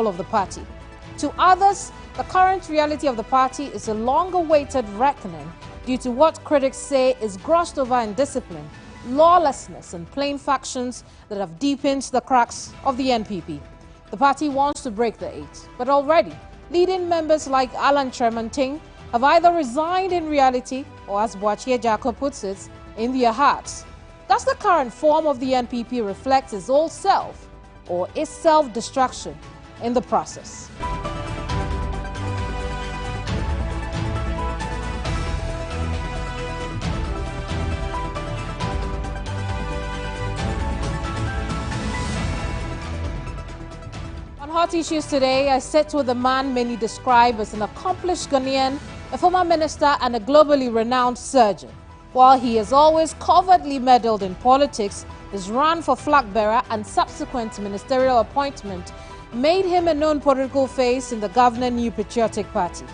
of the party. To others, the current reality of the party is a long-awaited reckoning due to what critics say is grossed over indiscipline, lawlessness and plain factions that have deepened the cracks of the NPP. The party wants to break the eight, but already leading members like Alan Tremonting have either resigned in reality or, as Boachie Jacob puts it, in their hearts. Does the current form of the NPP reflect his old self, or is self-destruction in the process? On Hot Issues today, I sit with a man many describe as an accomplished Ghanaian, a former minister and a globally renowned surgeon. While he has always covertly meddled in politics, his run for flag bearer and subsequent ministerial appointment made him a known political face in the governing New Patriotic Party.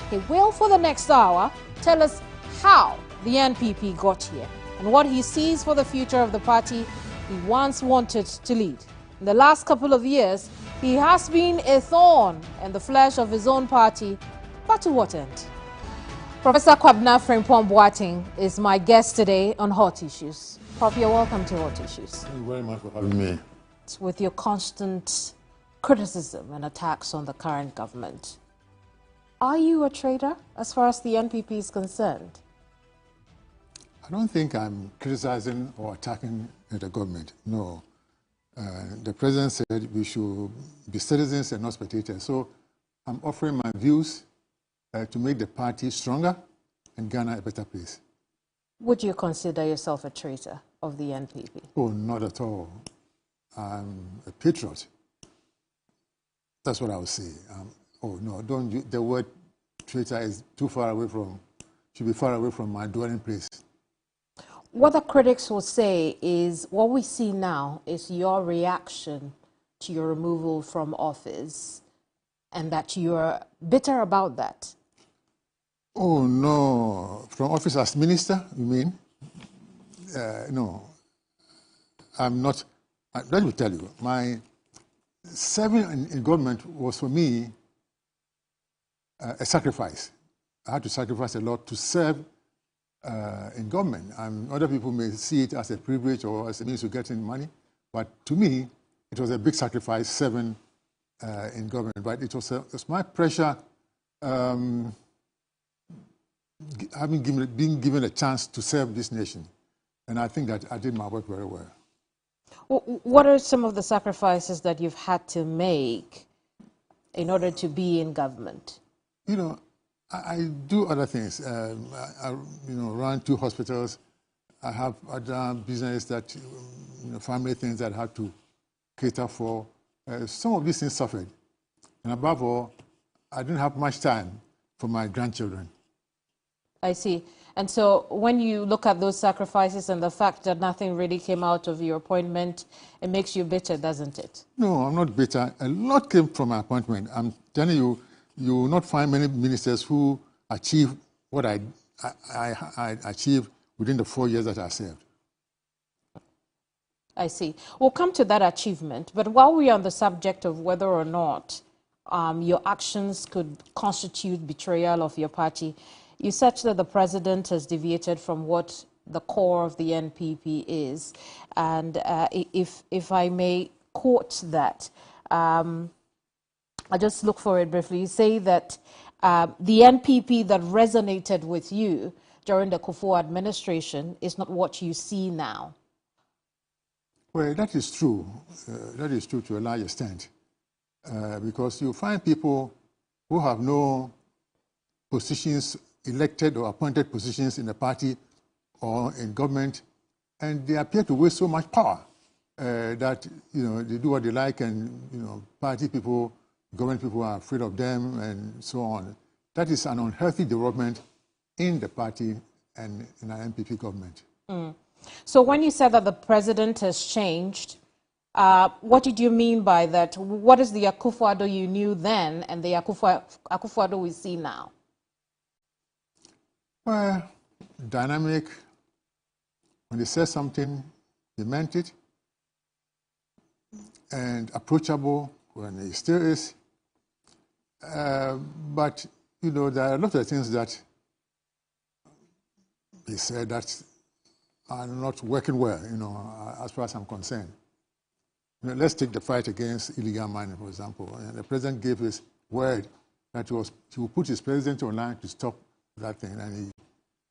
He will, for the next hour, tell us how the NPP got here and what he sees for the future of the party he once wanted to lead. In the last couple of years, he has been a thorn in the flesh of his own party, but to what end? Professor Kwabena Frimpong Boateng is my guest today on Hot Issues. Prof, you're welcome to Hot Issues. Thank you very much for having me. With your constant criticism and attacks on the current government, are you a traitor as far as the NPP is concerned? I don't think I'm criticizing or attacking the government, no. The president said we should be citizens and not spectators. So I'm offering my views to make the party stronger and Ghana a better place. Would you consider yourself a traitor of the NPP? Oh, not at all. I'm a patriot. That's what I would say. Oh, no, don't use the word traitor is too far away from, should be far away from my dwelling place. What the critics will say is what we see now is your reaction to your removal from office and that you're bitter about that. Oh, no. From office as minister, you mean? No. I'm not. Let me tell you, my serving in government was for me a sacrifice. I had to sacrifice a lot to serve in government. Other people may see it as a privilege or as a means of getting money, but to me, it was a big sacrifice serving in government. But it was my pressure being given a chance to serve this nation. And I think that I did my work very well. What are some of the sacrifices that you've had to make in order to be in government? You know, I do other things. I run 2 hospitals. I have other business that, family things that I have to cater for. Some of these things suffered. And above all, I didn't have much time for my grandchildren. I see. And so when you look at those sacrifices and the fact that nothing really came out of your appointment, it makes you bitter, doesn't it? No, I'm not bitter. A lot came from my appointment. I'm telling you, you will not find many ministers who achieve what I achieved within the 4 years that I served. I see. We'll come to that achievement. But while we're on the subject of whether or not your actions could constitute betrayal of your party, you said that the president has deviated from what the core of the NPP is. And if I may quote that, I'll just look for it briefly. You say that the NPP that resonated with you during the Kufuor administration is not what you see now. Well, that is true. That is true to a large extent. Because you find people who have no positions, elected or appointed positions in the party or in government, and they appear to waste so much power that they do what they like, and party people, government people are afraid of them, and so on. That is an unhealthy development in the party and in our NPP government. So when you said that the president has changed, what did you mean by that? What is the Akufo-Addo you knew then and the Akufo-Addo we see now? Well, dynamic. When they said something, they meant it. And approachable when he still is. But, you know, there are a lot of things that he said that are not working well, you know, as far as I'm concerned. You know, let's take the fight against illegal mining, for example. And the president gave his word that he would put his president online to stop that thing. And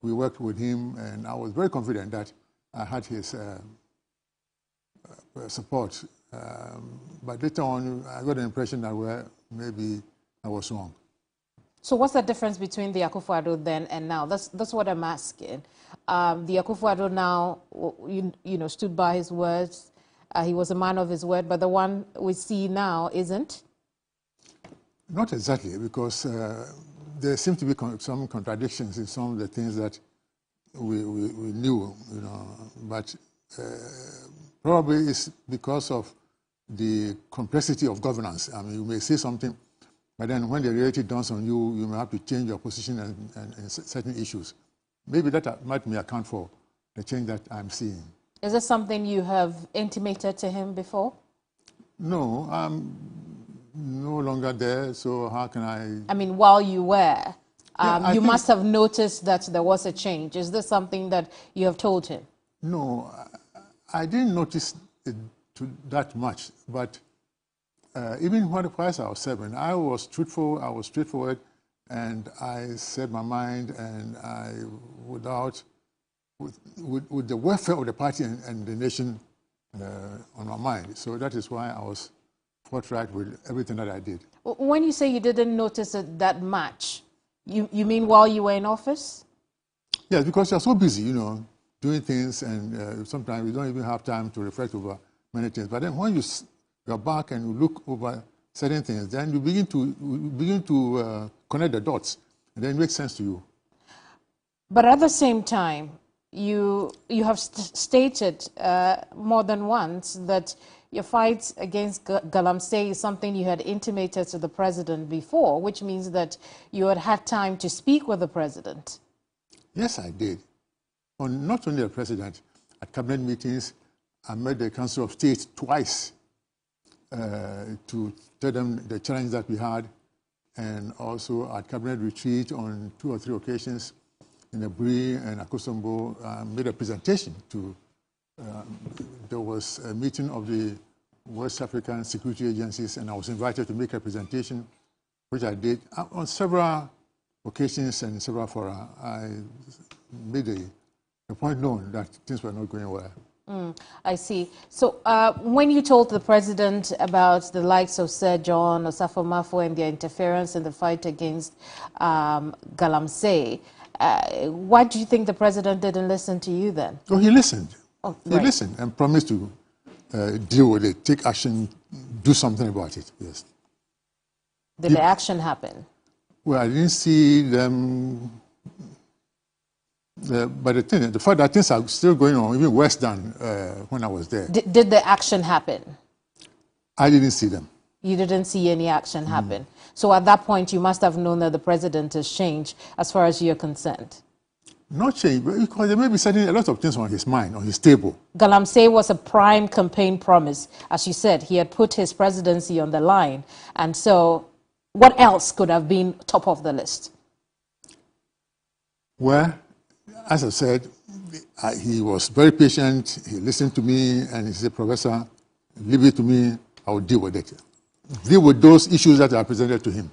we worked with him, and I was very confident that I had his support. But later on, I got the impression that maybe I was wrong. So what's the difference between the Akufo-Addo then and now? That's what I'm asking. The Akufo-Addo now, you know, stood by his words. He was a man of his word, but the one we see now isn't? Not exactly, because there seem to be some contradictions in some of the things that we knew, you know, but probably it's because of the complexity of governance. I mean, you may say something, but then when the reality dawns on you, you may have to change your position in certain issues. Maybe that may account for the change that I'm seeing. Is this something you have intimated to him before? No, I'm no longer there, so how can I... I mean, while you were, yeah, you must have noticed that there was a change. Is this something that you have told him? No, I didn't notice it that much, but even while I was 7, I was truthful, I was straightforward, and I said my mind, and with the welfare of the party and the nation on my mind. So that is why I was forthright with everything that I did. When you say you didn't notice it that much, you mean while you were in office? Yes, because you're so busy, you know, doing things, and sometimes you don't even have time to reflect over many things. But then when you're back and you look over certain things, then you begin to connect the dots, and then it makes sense to you. But at the same time, you have stated more than once that your fight against Galamsey is something you had intimated to the president before, which means that you had had time to speak with the president. Yes, I did. Not only the president, at cabinet meetings, I met the Council of State twice to tell them the challenge that we had, and also at cabinet retreat on 2 or 3 occasions in Aburi and Akosombo, made a presentation to, there was a meeting of the West African security agencies, and I was invited to make a presentation, which I did on several occasions and several fora. I made the point known that things were not going well. I see. So when you told the president about the likes of Sir John Osafo Mafo and their interference in the fight against Galamsey, why do you think the president didn't listen to you then? Oh, he listened. Oh, he listened and promised to deal with it, take action, do something about it, yes. Did the action happen? Well, I didn't see them, but the fact that things are still going on, even worse than when I was there. Did the action happen? I didn't see them. You didn't see any action happen. So at that point, you must have known that the president has changed as far as you're concerned. Not changed, because there may be a lot of things on his mind, on his table. Galamsey was a prime campaign promise. As you said, he had put his presidency on the line. And so what else could have been top of the list? Well, as I said, he was very patient. He listened to me, and he said, Professor, leave it to me. I will deal with it. Deal with those issues that are presented to him.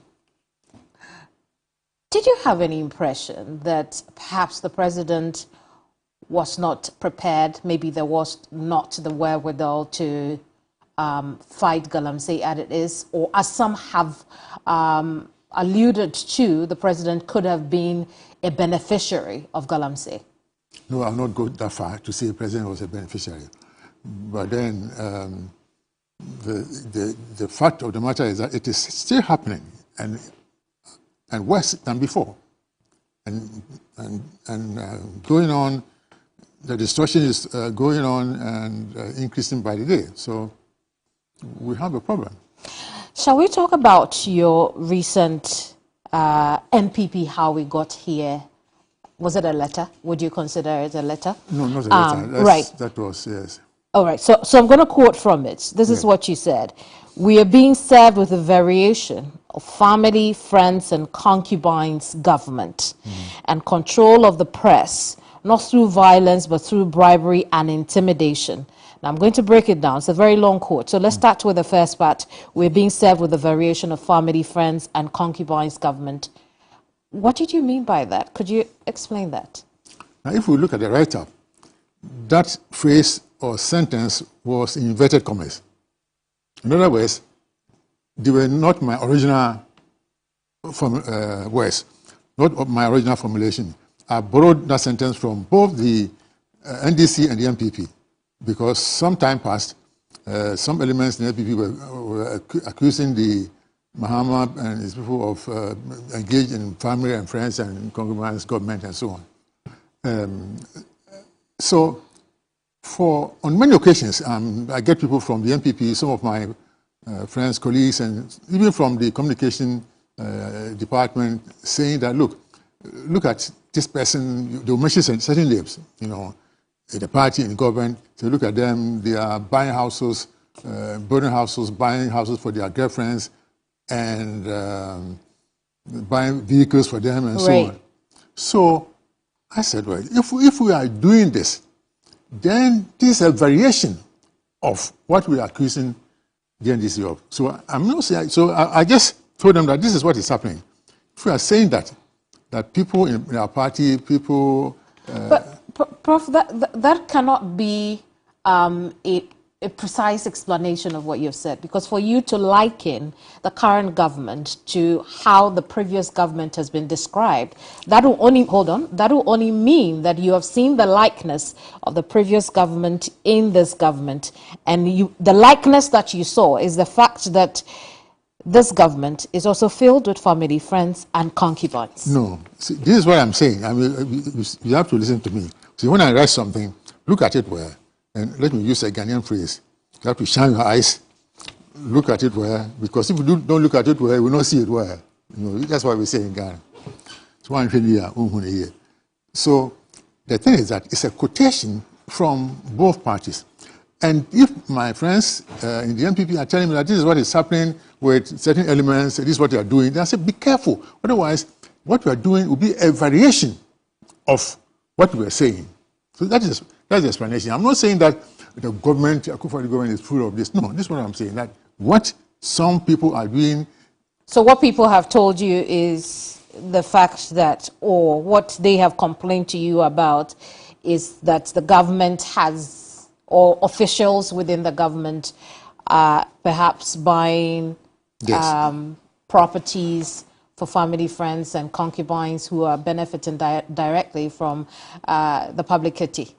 Did you have any impression that perhaps the president was not prepared? Maybe there was not the wherewithal to fight Galamsey as it is, or as some have alluded to, the president could have been a beneficiary of Galamsey? No, I'll not go that far to say the president was a beneficiary. But then the fact of the matter is that it is still happening, and worse than before. And going on, the destruction is going on and increasing by the day. So we have a problem. Shall we talk about your recent NPP, how we got here? Was it a letter? Would you consider it a letter? No, not a letter. Right. That was, yes. All right, so I'm going to quote from it. This is what you said. We are being served with a variation of family, friends, and concubines government and control of the press, not through violence, but through bribery and intimidation. Now, I'm going to break it down. It's a very long quote. So let's start with the first part. We're being served with a variation of family, friends, and concubines government. What did you mean by that? Could you explain that? Now, if we look at the write-up, that phrase or sentence was in inverted commas. In other words, they were not my original words, not my original formulation. I borrowed that sentence from both the NDC and the MPP because some time passed, some elements in the MPP were accusing the Mahama and his people of engaged in family and friends and concubines government and so on. So, on many occasions, I get people from the MPP, some of my friends, colleagues, and even from the communication department saying that, look at this person, they will mention certain names, in the party, in the government, so look at them, they are buying houses, building houses, buying houses for their girlfriends, and buying vehicles for them, and so on. So I said, well, if we are doing this, then this is a variation of what we are accusing the NDC of. So I'm not saying. So I just told them that this is what is happening. If we are saying that people in our party, people. But Prof, that cannot be a precise explanation of what you've said, because for you to liken the current government to how the previous government has been described, that will only mean that you have seen the likeness of the previous government in this government, and the likeness that you saw is the fact that this government is also filled with family, friends, and concubines. No, see, this is what I'm saying. I mean, you have to listen to me. See, when I write something, look at it well. And let me use a Ghanaian phrase. You have to shine your eyes, look at it well, because if you don't look at it well, you will not see it well. That's why we say in Ghana. So the thing is that it's a quotation from both parties. And if my friends in the MPP are telling me that this is what is happening with certain elements, this is what they are doing, then I say, be careful. Otherwise, what we are doing will be a variation of what we are saying. So that's the explanation. I'm not saying that the government, Akufo-Addo government, is full of this. No, this is what I'm saying. That what some people are doing. So what people have told you is the fact that, or what they have complained to you about, is that the government has, or officials within the government, perhaps buying properties for family, friends, and concubines who are benefiting directly from the public kitty.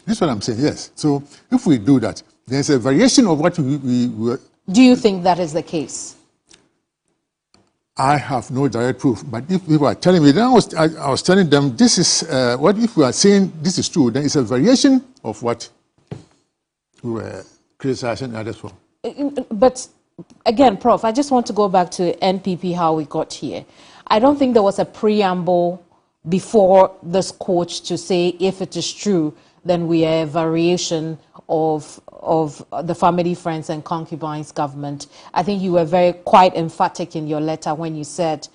This is what I'm saying, yes. So if we do that, there's a variation of what we Do you think that is the case? I have no direct proof, but if people are telling me, then I was telling them, this is, what if we are saying this is true, then it's a variation of what we were criticizing others for. But again, Prof, I just want to go back to NPP, how we got here. I don't think there was a preamble before this quote to say, if it is true, then we are a variation of the family, friends, and concubines government. I think you were quite emphatic in your letter when you said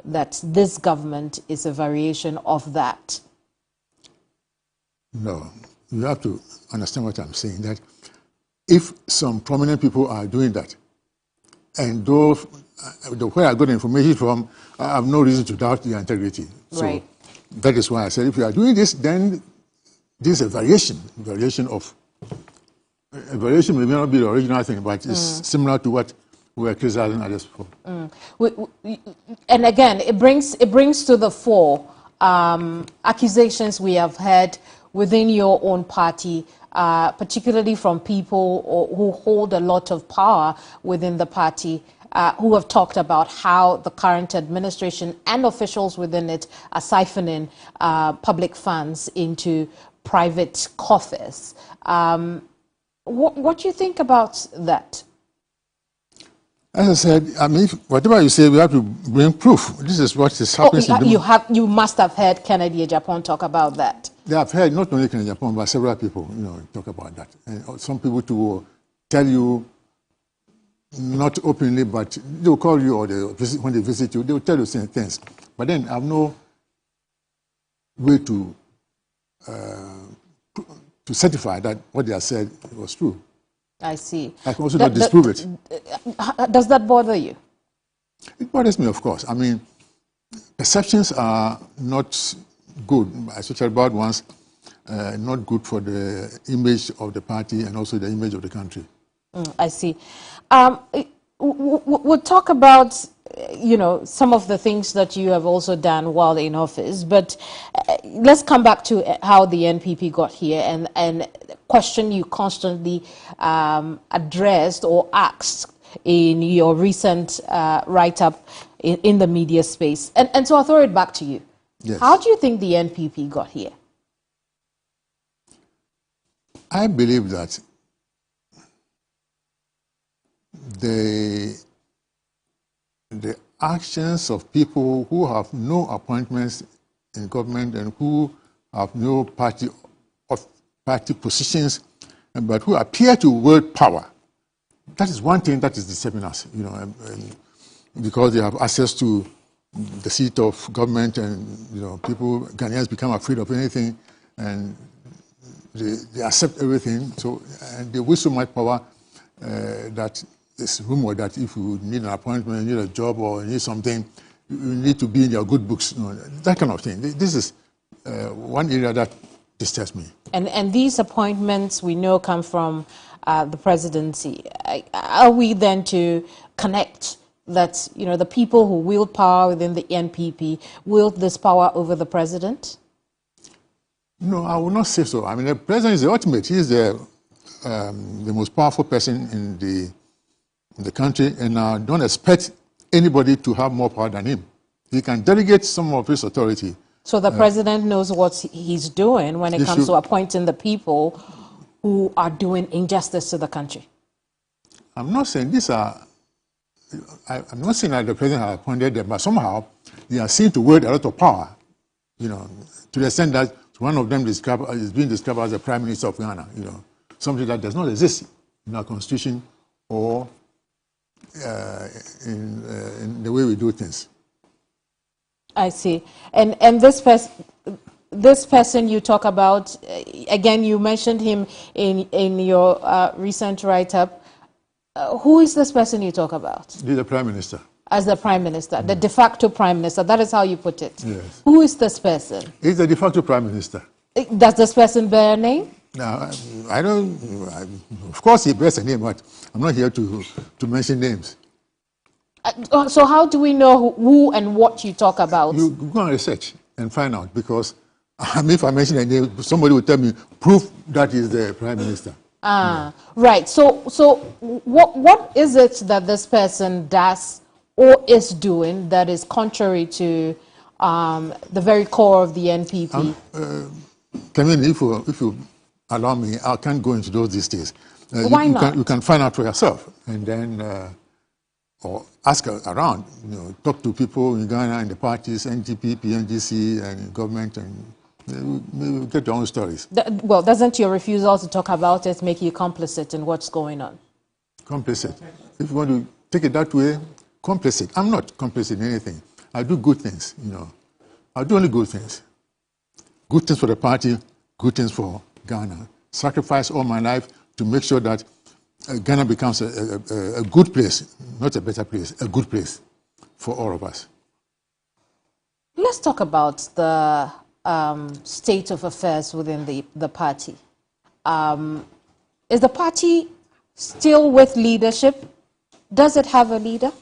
that this government is a variation of that. No, you have to understand what I'm saying, that if some prominent people are doing that, and those, where I got the information from, I have no reason to doubt their integrity. So that is why I said, if you are doing this, then this is a variation of, a variation may not be the original thing, but it's similar to what we are criticizing others for. And again, it brings to the fore accusations we have heard within your own party, particularly from people who hold a lot of power within the party, who have talked about how the current administration and officials within it are siphoning public funds into private coffers. What do you think about that? As I said, I mean, whatever you say, we have to bring proof. This is what is happening. You must have heard Kennedy Amanor talk about that. They have heard not only Keminni Amanor, but several people, talk about that. And some people will tell you, not openly, but they will call you, or when they visit you, they will tell you certain things. But then I have no way to certify that what they have said was true. I see. I can also not disprove it. Does that bother you? It bothers me, of course. I mean, perceptions are not good, especially bad ones, not good for the image of the party and also the image of the country. I see. We'll talk about, some of the things that you have also done while in office, but let's come back to how the NPP got here and question you constantly addressed or asked in your recent write-up in the media space. And so I'll throw it back to you. Yes. How do you think the NPP got here? I believe that the actions of people who have no appointments in government and who have no party positions, but who appear to wield power, that is one thing that is disturbing us, because they have access to the seat of government, and Ghanaians become afraid of anything, and they accept everything. So, and they wish so much power that it's rumored that if you need an appointment, you need a job, or you need something, you need to be in your good books, that kind of thing. This is one area that disturbs me. And these appointments we know come from the presidency. Are we then to connect that the people who wield power within the NPP wield this power over the president? No, I will not say so. I mean, the president is the ultimate. He is the most powerful person in the country, and I don't expect anybody to have more power than him. He can delegate some of his authority. So the president knows what he's doing when it comes to appointing the people who are doing injustice to the country. I'm not saying these are. I'm not saying that the president has appointed them, but somehow they are seen to wield a lot of power. To the extent that one of them is being described as the Prime Minister of Ghana. Something that does not exist in our constitution or in the way we do things. I see. And this person you talk about, again, you mentioned him in your recent write-up. Who is this person you talk about? He's the Prime Minister. As the Prime Minister, the de facto Prime Minister. That is how you put it. Yes. Who is this person? He's the de facto Prime Minister. Does this person bear a name? No, I don't. Of course, he bears a name, but I'm not here to mention names. So how do we know who and what you talk about? You go and research and find out, because if I mention a name, somebody will tell me, proof that is the Prime Minister. Right. So what is it that this person does or is doing that is contrary to the very core of the NPP? Keminni, if you allow me, I can't go into those these days. Why not? You can find out for yourself, and then or ask around. Talk to people in Ghana, in the parties, NDP, PNGC, and government, and maybe get your own stories. Well, doesn't your refusal to talk about it make you complicit in what's going on? Complicit. If you want to take it that way, complicit. I'm not complicit in anything. I do good things, I do only good things. Good things for the party, good things for Ghana. Sacrifice all my life to make sure that Ghana becomes a good place, not a better place, a good place for all of us. Let's talk about the state of affairs within the party. Is the party still with leadership? Does it have a leader?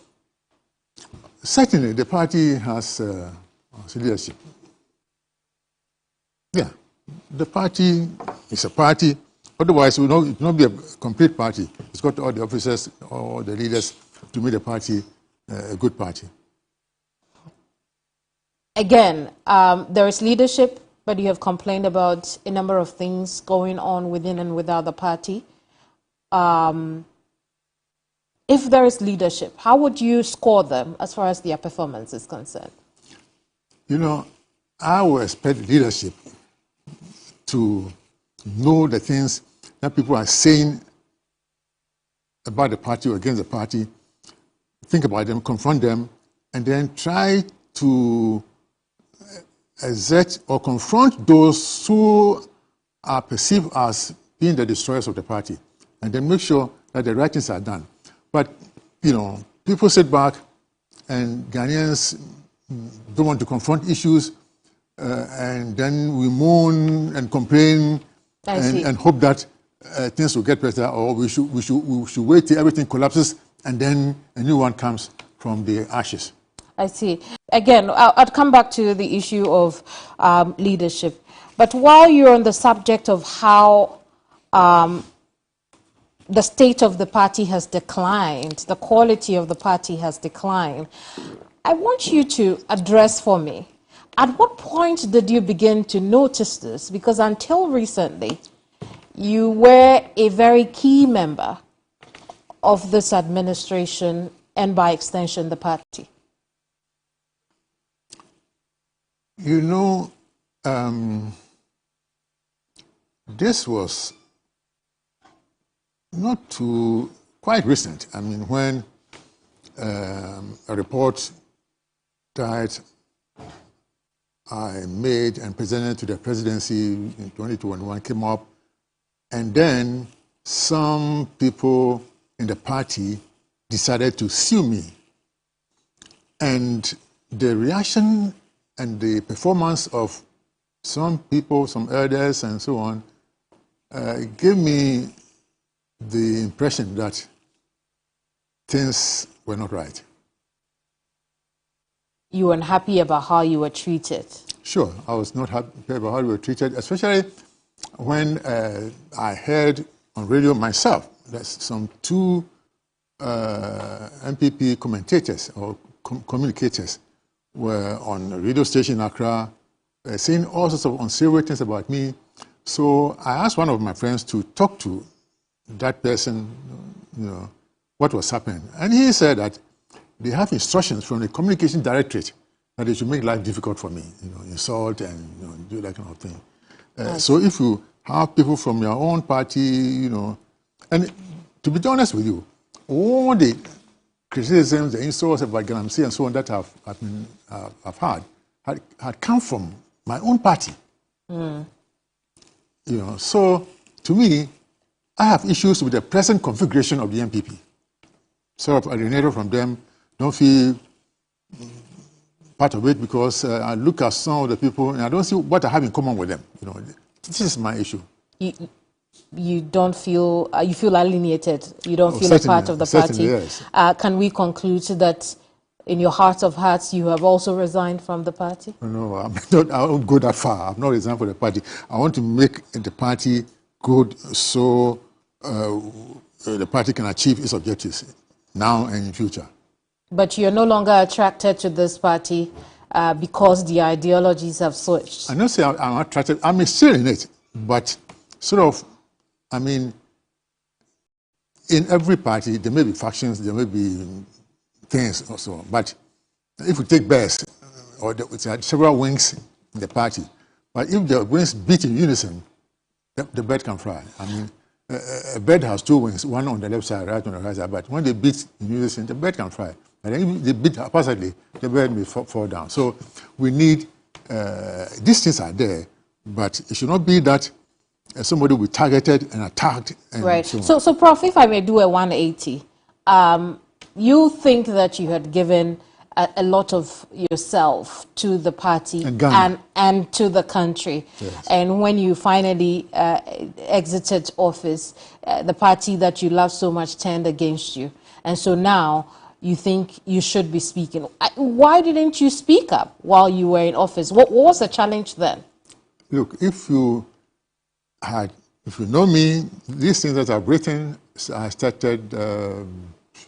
Certainly, the party has leadership. Yeah, the party is a party. Otherwise, it will not be a complete party. It's got all the officers, all the leaders to make the party a good party. Again, there is leadership, but you have complained about a number of things going on within and without the party. If there is leadership, how would you score them as far as their performance is concerned? I would expect leadership to know the things that people are saying about the party or against the party, think about them, confront them, and then try to exert or confront those who are perceived as being the destroyers of the party, and then make sure that the right things are done. But, people sit back and Ghanaians don't want to confront issues, and then we moan and complain and hope that things will get better, or we should wait till everything collapses and then a new one comes from the ashes. I see. Again, I'd come back to the issue of leadership. But while you're on the subject of how the state of the party has declined, the quality of the party has declined, I want you to address for me, at what point did you begin to notice this? Because until recently, you were a very key member of this administration and by extension the party. This was not too quite recent. I mean, when a report that I made and presented to the presidency in 2021 came up, and then some people in the party decided to sue me. And the reaction and the performance of some people, some elders and so on, gave me the impression that things were not right. You were unhappy about how you were treated? Sure, I was not happy about how we were treated, especially when I heard on radio myself that some two MPP commentators or communicators were on a radio station in Accra saying all sorts of unsavory things about me. So I asked one of my friends to talk to that person, what was happening. And he said that they have instructions from the communication directorate that they should make life difficult for me, insult and do that kind of thing. So if you have people from your own party, and to be honest with you, all the criticisms, the insults about Galamsey and so on that I've had come from my own party. So to me, I have issues with the present configuration of the MPP. Sort of alienated from them, don't feel part of it because I look at some of the people and I don't see what I have in common with them. This is my issue. You don't feel, you feel alienated, you don't feel a part of the party. Yes. Can we conclude that in your heart of hearts you have also resigned from the party? No, I won't go that far. I'm not resigned from the party. I want to make the party good so the party can achieve its objectives now and in future. But you're no longer attracted to this party because the ideologies have switched. I'm not saying I'm attracted. I'm still in it, but sort of, in every party, there may be factions, there may be things also. But if we take birds, or there are several wings in the party, but if the wings beat in unison, the bird can fly. A bird has two wings, one on the left side, right on the right side, but when they beat in unison, the bird can fly. And then if they beat haphazardly, the bird may fall down. So we need, these things are there, but it should not be that somebody will be targeted and attacked. And right. So, Prof, if I may do a 180, you think that you had given a lot of yourself to the party and to the country. Yes. And when you finally exited office, the party that you love so much turned against you. And so now you think you should be speaking. Why didn't you speak up while you were in office? What was the challenge then? Look, if you know me, these things that I've written, I started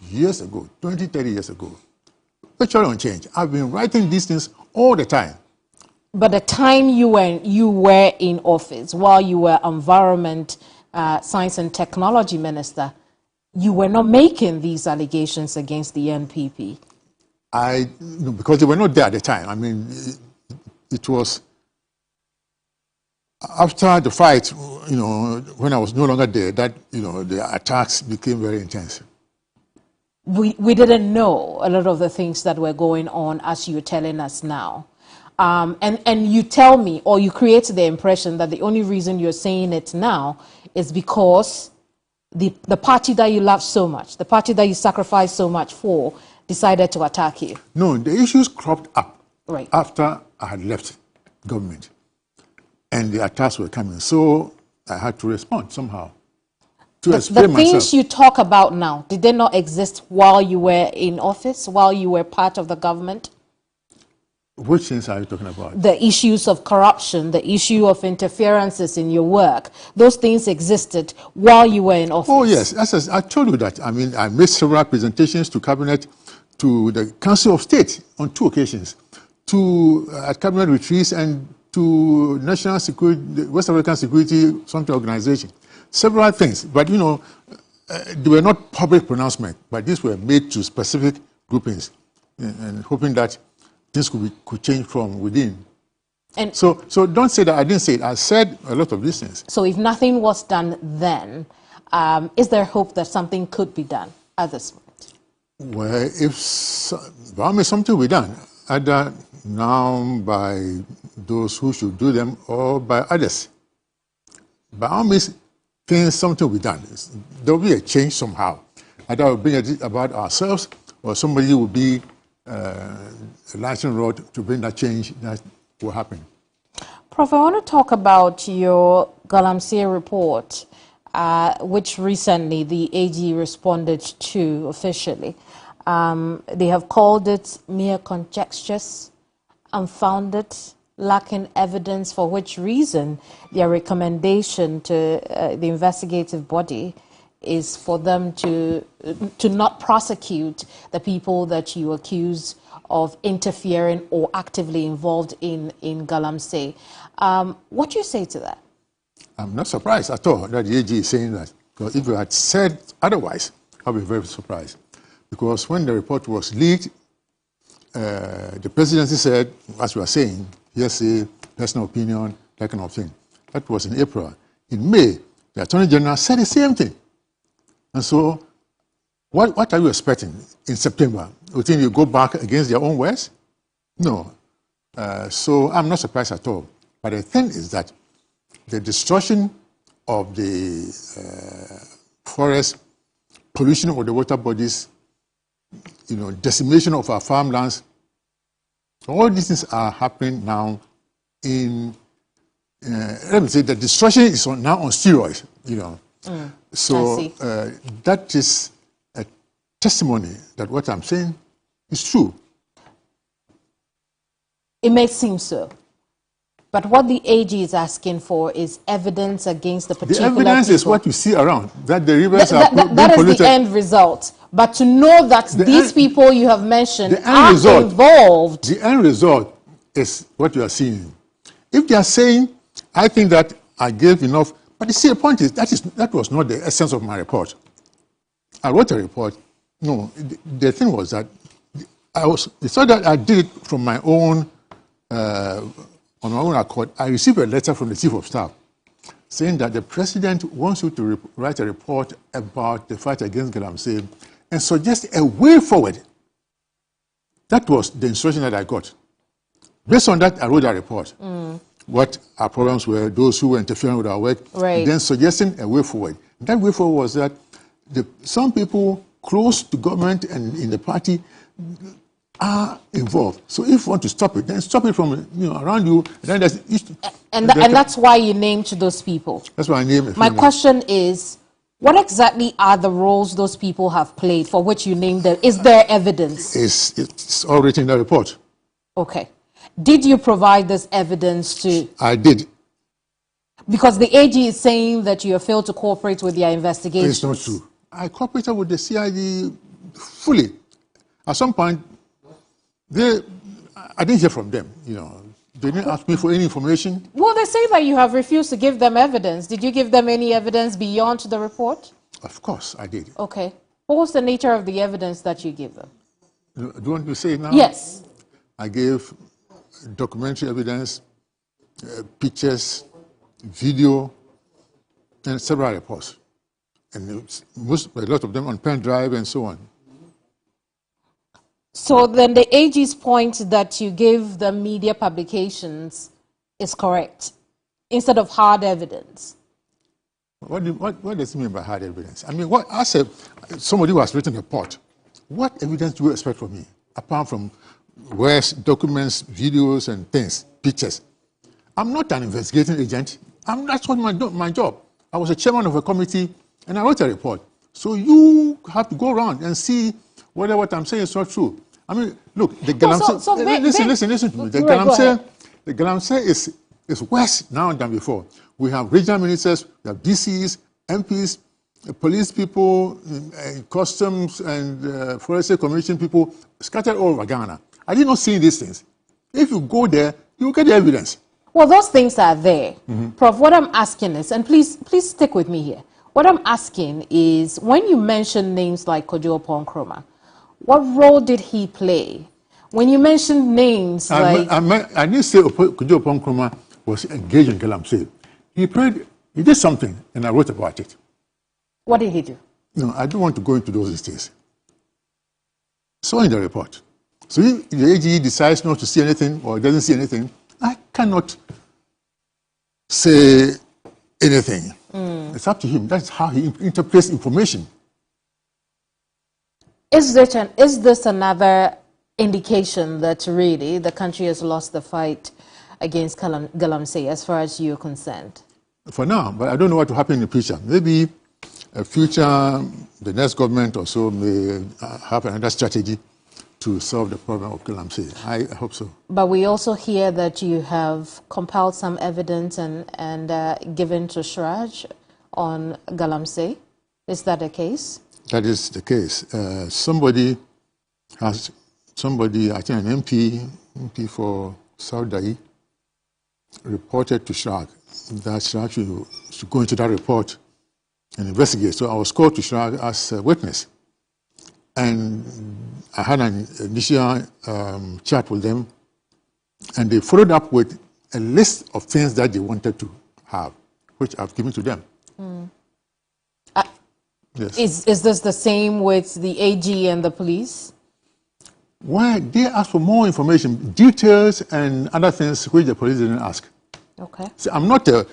years ago, 20, 30 years ago. Virtually unchanged. I've been writing these things all the time. But the time you were in office, while you were Environment, Science and Technology Minister, you were not making these allegations against the NPP. Because they were not there at the time. It was after the fight, when I was no longer there, that, the attacks became very intense. We didn't know a lot of the things that were going on as you're telling us now. And you tell me, or you create the impression that the only reason you're saying it now is because the party that you love so much, the party that you sacrificed so much for, decided to attack you. No, the issues cropped up Right. after I had left government, and the attacks were coming. So I had to respond somehow to explain myself. The things you talk about now, did they not exist while you were in office, while you were part of the government? Which things are you talking about? The issues of corruption, the issue of interferences in your work, those things existed while you were in office. Oh, yes. As I told you that. I mean, I made several presentations to Cabinet, to the Council of State on 2 occasions, at Cabinet retreats and to National Security, the West African Security something organization. Several things. But, they were not public pronouncements, but these were made to specific groupings and hoping that things could change from within. And so don't say that I didn't say it. I said a lot of these things. So if nothing was done then, is there hope that something could be done at this point? Well, something will be done, either now by those who should do them or by others. By all means, something will be done. There will be a change somehow. Either we'll bring it about ourselves, or somebody will be a lightning rod to bring that change that will happen. Prof, I want to talk about your Galamsey report, which recently the AG responded to officially. They have called it mere conjectures, unfounded, lacking evidence, for which reason their recommendation to the investigative body is for them to not prosecute the people that you accuse of interfering or actively involved in Galamsey. What do you say to that? I'm not surprised at all that the AG is saying that. Because if you had said otherwise, I'd be very surprised. Because when the report was leaked, the presidency said, as we are saying, hearsay, personal opinion, that kind of thing. That was in April. In May, the Attorney General said the same thing. And so, what are you expecting in September? You think you go back against their own words? No. So I'm not surprised at all. But the thing is that the destruction of the forest, pollution of the water bodies, decimation of our farmlands, all these things are happening now let me say the destruction is now on steroids, So that is a testimony that what I'm saying is true. It may seem so. But what the AG is asking for is evidence against the particular The evidence people. is what you see around, that the rivers are being polluted. That is the end result. But to know that these people you have mentioned are involved. The end result is what you are seeing. If they are saying, I think that I gave enough, but you see, the point is that was not the essence of my report. I wrote a report. No, the thing was that it's not that I did it from my own, on my own accord. I received a letter from the Chief of Staff saying that the President wants you to write a report about the fight against Galamsey and suggest a way forward. That was the instruction that I got. Based on that, I wrote a report. What our problems were, those who were interfering with our work, and then suggesting a way forward. That way forward was that some people close to government and in the party are involved. So if you want to stop it, then stop it from around you. And that's why you named those people. That's why I named. My question is, what exactly are the roles those people have played for which you named them? Is there evidence? It's all written in the report. Okay. Did you provide this evidence to... I did. Because the AG is saying that you have failed to cooperate with their investigations. It's not true. I cooperated with the CID fully. At some point, I didn't hear from them, They didn't ask me for any information. Well, they say that you have refused to give them evidence. Did you give them any evidence beyond the report? Of course, I did. Okay. What was the nature of the evidence that you gave them? Do you want me to say it now? Yes. I gave documentary evidence, pictures, video, and several reports. And a lot of them on pen drive and so on. So then the AG's point that you gave the media publications is correct, instead of hard evidence. What does it mean by hard evidence? I mean, as somebody who has written a report, what evidence do you expect from me, apart from words, documents, videos, and things, pictures? I'm not an investigating agent. That's not my job. I was a chairman of a committee, and I wrote a report. So you have to go around and see whether what I'm saying is not true. I mean, look, the Galamsey, listen to me. The Galamsey is worse now than before. We have regional ministers, we have DCs, MPs, police people, customs and forestry commission people scattered all over Ghana. I did not see these things. If you go there, you will get the evidence. Well, those things are there. Prof, what I'm asking is, and please stick with me here. What I'm asking is, when you mention names like Kojo Nkrumah, what role did he play? When you mention names like... I didn't say Kojo Nkrumah was engaged in Galamsey. He did something, and I wrote about it. What did he do? No, I don't want to go into those details. So in the report. So if the AG decides not to see anything or doesn't see anything, I cannot say anything. It's up to him. That's how he interprets information. Is this another indication that really the country has lost the fight against Galamsey as far as you're concerned? For now, but I don't know what will happen in the future. Maybe the next government or so may have another strategy to solve the problem of Galamsey. I hope so. But we also hear that you have compiled some evidence and given to Shraj on Galamsey. Is that the case? That is the case. Somebody, I think an MP for South Dai, reported to Shrag that Shrag should go into that report and investigate. So I was called to Shrag as a witness. And I had an initial chat with them, and they followed up with a list of things that they wanted to have, which I've given to them. Yes. Is this the same with the AG and the police? Well, they asked for more information, details and other things which the police didn't ask. Okay. See, I'm not a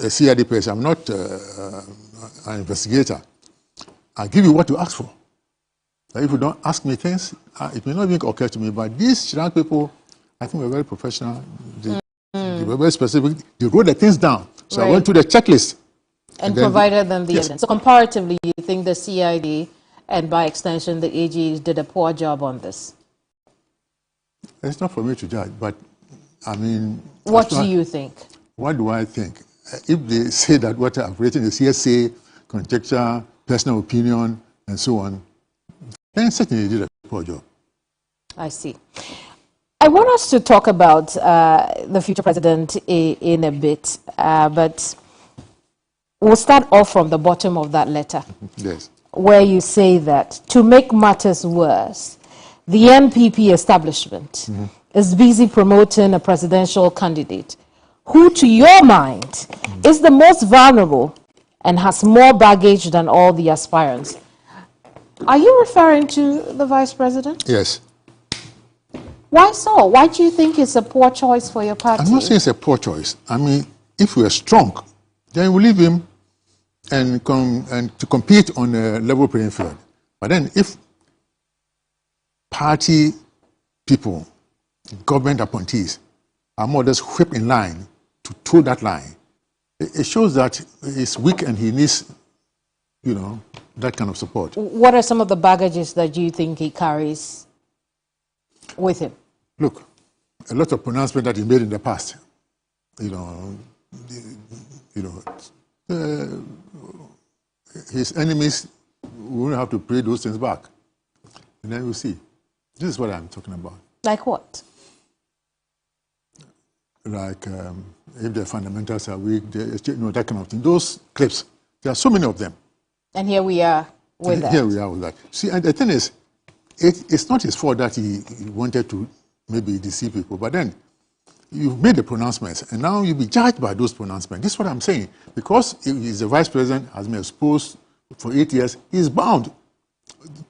CID person. I'm not an investigator. I give you what you ask for. If you don't ask me things, it may not even occur to me. But these Sri people, I think, were very professional. They were very specific. They wrote the things down. So I went through the checklist. And provided them the evidence. So comparatively, you think the CID and by extension the AG did a poor job on this? It's not for me to judge, but I mean... What do you think? What do I think? If they say that what I've written is hearsay, conjecture, personal opinion, and so on, then certainly they did a poor job. I see. I want us to talk about the future president in a bit, but we'll start off from the bottom of that letter. Yes. Where you say that, to make matters worse, the NPP establishment is busy promoting a presidential candidate who, to your mind, is the most vulnerable and has more baggage than all the aspirants. Are you referring to the vice president? Yes. Why so? Why do you think it's a poor choice for your party? I'm not saying it's a poor choice. I mean, if we're strong, then we leave him and to compete on a level playing field. But then if party people, government appointees, are more or less whipped in line to toe that line, it shows that he's weak and he needs, that kind of support. What are some of the baggages that you think he carries with him? Look, a lot of pronouncements that he made in the past, his enemies will have to pay those things back. And then we'll see. This is what I'm talking about. Like what? Like if the fundamentals are weak, that kind of thing. Those clips, there are so many of them. And here we are with that. Here we are with that. See, and the thing is, it's not his fault that he wanted to maybe deceive people. But then, you've made the pronouncements, and now you'll be judged by those pronouncements. This is what I'm saying. Because he's the vice president, has been exposed for 8 years, he's bound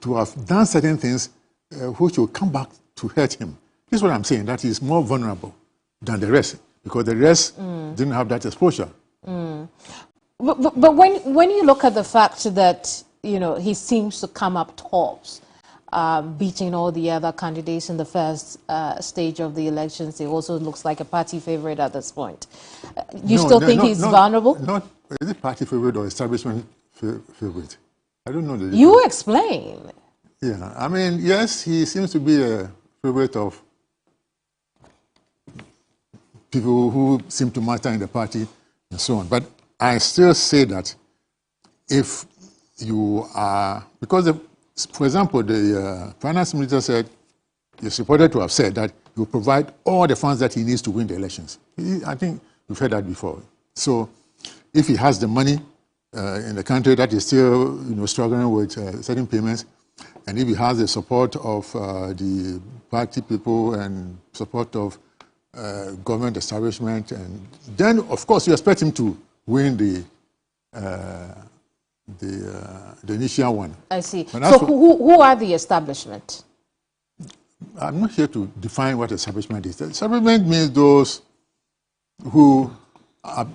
to have done certain things which will come back to hurt him. This is what I'm saying, that he's more vulnerable than the rest, because the rest didn't have that exposure. But when you look at the fact that, you know, he seems to come up tops, beating all the other candidates in the first stage of the elections, he also looks like a party favorite at this point. You still think he's vulnerable? Not, is it party favorite or establishment favorite? I don't know. You explain. Yeah, I mean, yes, he seems to be a favorite of people who seem to matter in the party and so on. But I still say that if you are, because, for example, the finance minister said, he's reported to have said that he will provide all the funds that he needs to win the elections. I think we've heard that before. So if he has the money in the country that is still, you know, struggling with certain payments, and if he has the support of the party people and support of government establishment, and then of course you expect him to win the initial one. I see. So who are the establishment? I'm not here to define what establishment is. Establishment means those who are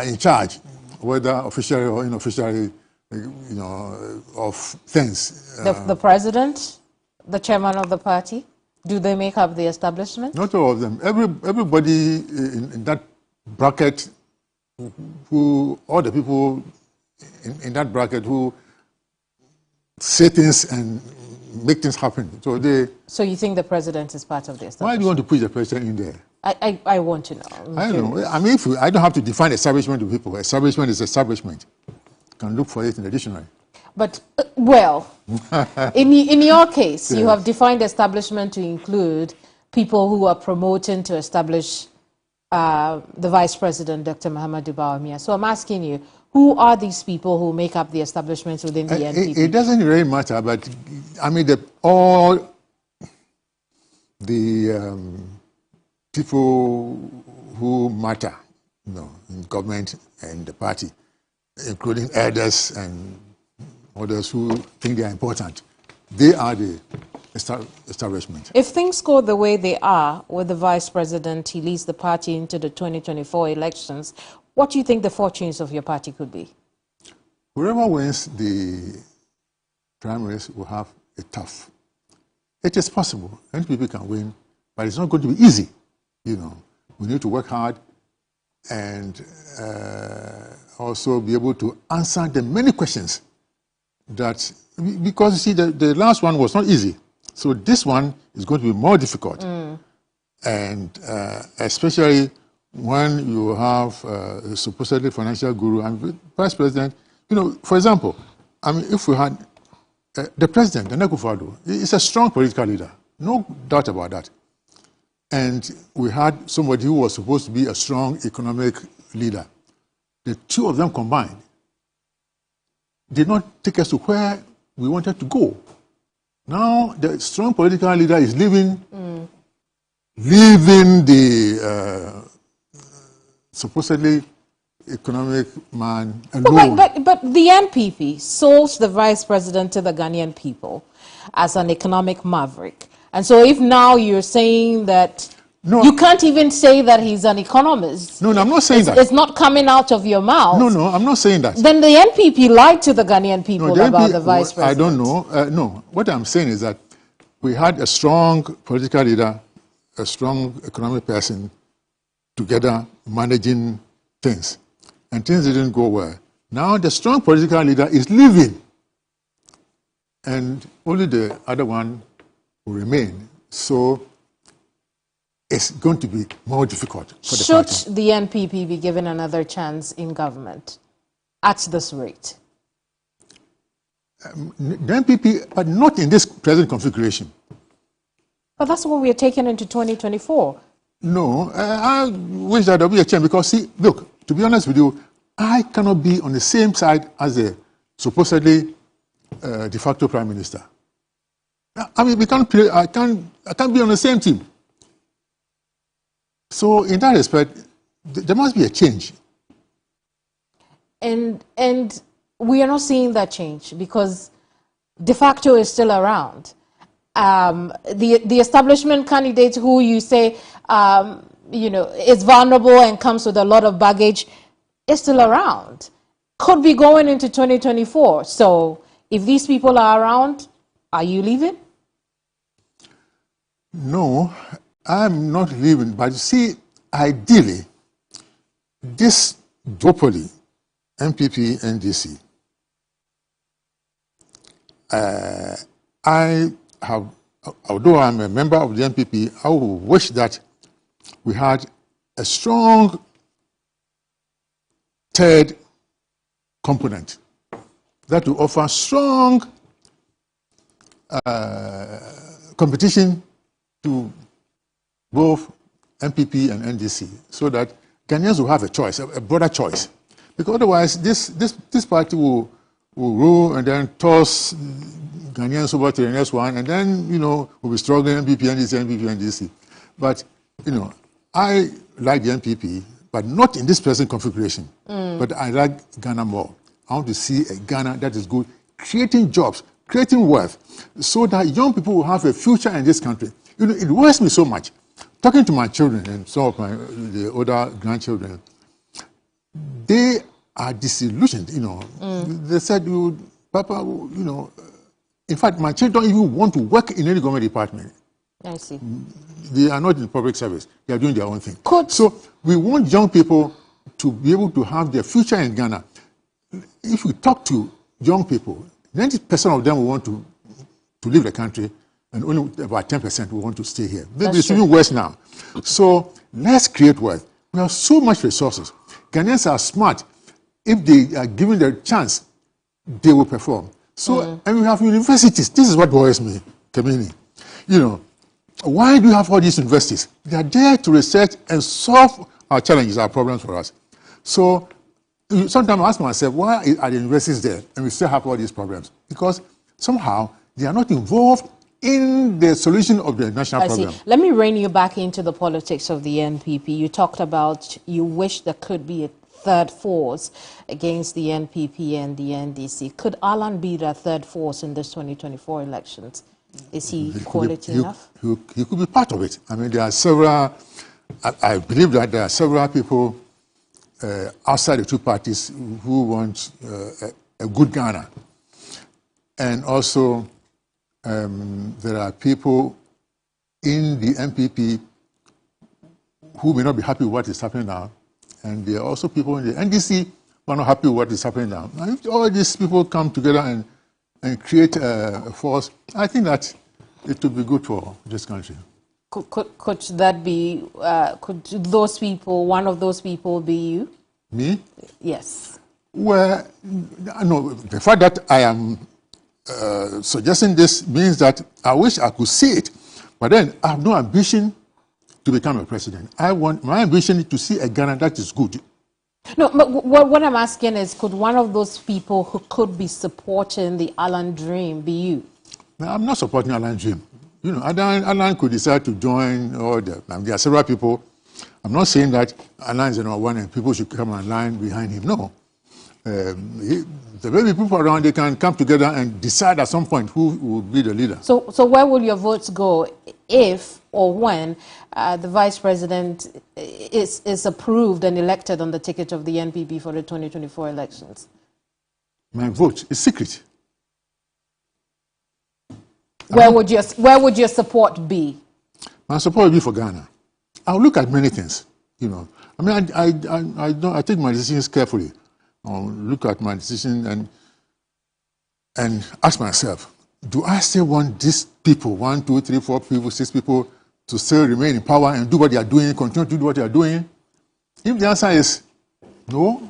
in charge, whether officially or unofficially, you know, of things. The president, the chairman of the party, do they make up the establishment? Not all of them. Everybody in that bracket, all the people in that bracket who say things and make things happen. So you think the president is part of the establishment? Why do you want to push the president in there? I want to know. I don't know. I mean, I don't have to define establishment to people. Establishment is establishment. You can look for it in the dictionary. But, well, in your case, yes, you have defined establishment to include people who are promoting to establish the Vice President, Dr. Mahamudu Bawumia. So I'm asking you, who are these people who make up the establishments within the NPP? It doesn't really matter, but I mean, all the people who matter, you know, in government and the party, including elders and others who think they are important, they are the establishment. If things go the way they are with the vice president, he leads the party into the 2024 elections, what do you think the fortunes of your party could be? Whoever wins the primaries will have it tough. It is possible. NPP can win, but it's not going to be easy. You know, we need to work hard and also be able to answer the many questions that, because you see, the last one was not easy. So this one is going to be more difficult. And especially when you have a supposedly financial guru and vice president, you know, for example, I mean, if we had the president, Nana Akufo-Addo, is a strong political leader, no doubt about that. And we had somebody who was supposed to be a strong economic leader. The two of them combined did not take us to where we wanted to go. Now the strong political leader is leaving the supposedly economic man alone. But the NPP sold the vice president to the Ghanaian people as an economic maverick. And so if now you're saying that, no, you can't even say that he's an economist. No, I'm not saying that. It's not coming out of your mouth. No, I'm not saying that. Then the NPP lied to the Ghanaian people about the vice president. I don't know. No, what I'm saying is that we had a strong political leader, a strong economic person together managing things. And things didn't go well. Now the strong political leader is leaving. And only the other one will remain. So it's going to be more difficult for the party. Should the NPP be given another chance in government at this rate? The NPP, but not in this present configuration. But that's what we are taking into 2024. No, I wish that there would be a change because, see, look, to be honest with you, I cannot be on the same side as the supposedly de facto prime minister. I mean, we can't play, I can't be on the same team. So in that respect, there must be a change. And we are not seeing that change because de facto is still around. The establishment candidate who you say is vulnerable and comes with a lot of baggage is still around. Could be going into 2024. So if these people are around, are you leaving? No, I'm not leaving. But you see, ideally, this duopoly, NPP, NDC, although I'm a member of the NPP, I would wish that we had a strong third component that will offer strong competition to both NPP and NDC, so that Ghanaians will have a choice, a broader choice. Because otherwise, this party will rule and then toss Ghanaians over to the next one, and then, we'll be struggling NPP, NDC, NPP, NDC. But, I like the NPP, but not in this present configuration. But I like Ghana more. I want to see a Ghana that is good, creating jobs, creating wealth, so that young people will have a future in this country. It worries me so much. Talking to my children and some of the older grandchildren, they are disillusioned. They said, Papa, in fact, my children don't even want to work in any government department. I see. They are not in public service. They are doing their own thing. Could. So we want young people to be able to have their future in Ghana. If we talk to young people, 90% of them will want to leave the country, and only about 10% will want to stay here. Maybe it's even worse now. So let's create wealth. We have so much resources. Ghanaians are smart. If they are given the chance, they will perform. So, and we have universities. This is what worries me, Keminni. Why do you have all these universities? They are there to research and solve our challenges, our problems for us. So sometimes I ask myself, why are the universities there and we still have all these problems? Because somehow they are not involved in the solution of the national problem. Let me rein you back into the politics of the NPP. You talked about you wish there could be a third force against the NPP and the NDC. Could Alan be the third force in this 2024 elections? Is he quality enough? He could be part of it. I mean, there are several, I believe that there are several people outside the two parties who want a good Ghana. And also, there are people in the NPP who may not be happy with what is happening now. And there are also people in the NDC who are not happy with what is happening now. And if all these people come together and create a force, I think that it would be good for this country. Could that be, could those people, one of those people be you? Me? Yes. Well, no, the fact that I am suggesting this means that I wish I could see it, but then I have no ambition to become a president. My ambition is to see a Ghana that is good. No, but what I'm asking is, could one of those people who could be supporting the Alan Dream be you? No, I'm not supporting Alan Dream. Alan could decide to join, or there are several people. I'm not saying that Alan is the number one and people should come and line behind him. No. The very people around, they can come together and decide at some point who will be the leader. So where will your votes go if or when the vice president is approved and elected on the ticket of the NPP for the 2024 elections? My vote is secret. Where would your support be? My support will be for Ghana. I'll look at many things. I mean, I take my decisions carefully. I'll look at my decision and ask myself, do I still want these people, 1, 2, 3, 4 people, 6 people, to still remain in power and do what they are doing, continue to do what they are doing? If the answer is no,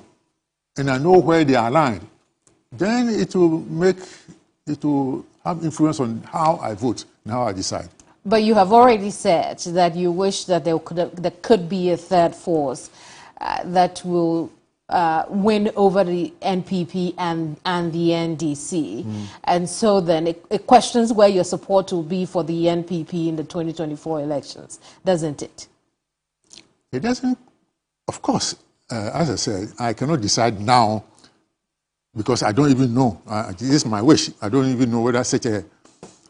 and I know where they are aligned, then it will have influence on how I vote and how I decide. But you have already said that you wish that there could be a third force that will win over the NPP and the NDC. And so then it questions where your support will be for the NPP in the 2024 elections, doesn't it? It doesn't, of course, as I said, I cannot decide now because I don't even know. This is my wish. I don't even know whether such a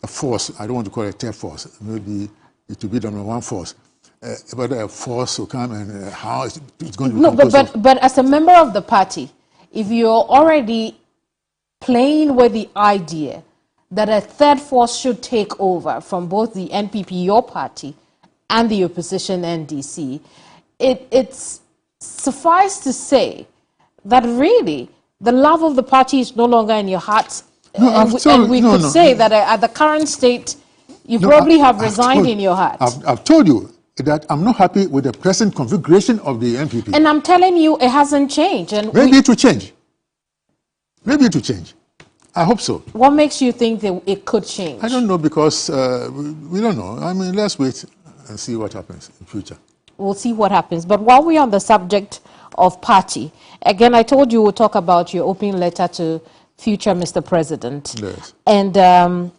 force, I don't want to call it a third force, maybe it will be the number one force, whether a force will come and how it's going to be composed. But as a member of the party, if you're already playing with the idea that a third force should take over from both the NPP, your party, and the opposition NDC, it's suffice to say that really the love of the party is no longer in your heart. No, and we could say that at the current state, you probably have resigned in your heart. I've told you that I'm not happy with the present configuration of the NPP. And I'm telling you, it hasn't changed. And maybe it will change. Maybe it will change. I hope so. What makes you think that it could change? I don't know because we don't know. I mean, let's wait and see what happens in future. We'll see what happens. But while we're on the subject of party, again, I told you we'll talk about your open letter to future Mr. President. Yes. And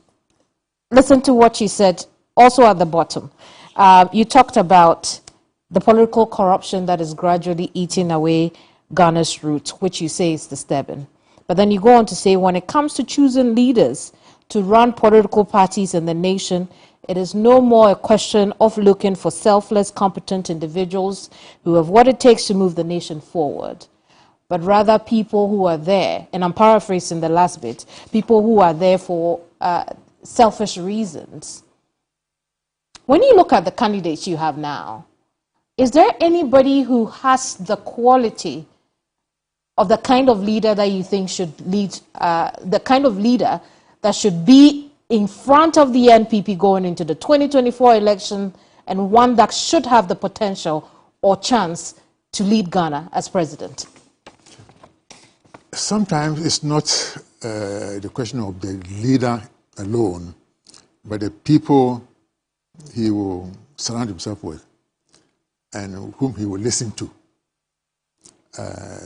listen to what you said also at the bottom. You talked about the political corruption that is gradually eating away Ghana's roots, which you say is disturbing. But then you go on to say, when it comes to choosing leaders to run political parties in the nation, it is no more a question of looking for selfless, competent individuals who have what it takes to move the nation forward, but rather people who are there, and I'm paraphrasing the last bit, people who are there for selfish reasons. When you look at the candidates you have now, is there anybody who has the quality of the kind of leader that you think should lead, the kind of leader that should be in front of the NPP going into the 2024 election, and one that should have the potential or chance to lead Ghana as president? Sometimes it's not the question of the leader alone, but the people he will surround himself with and whom he will listen to.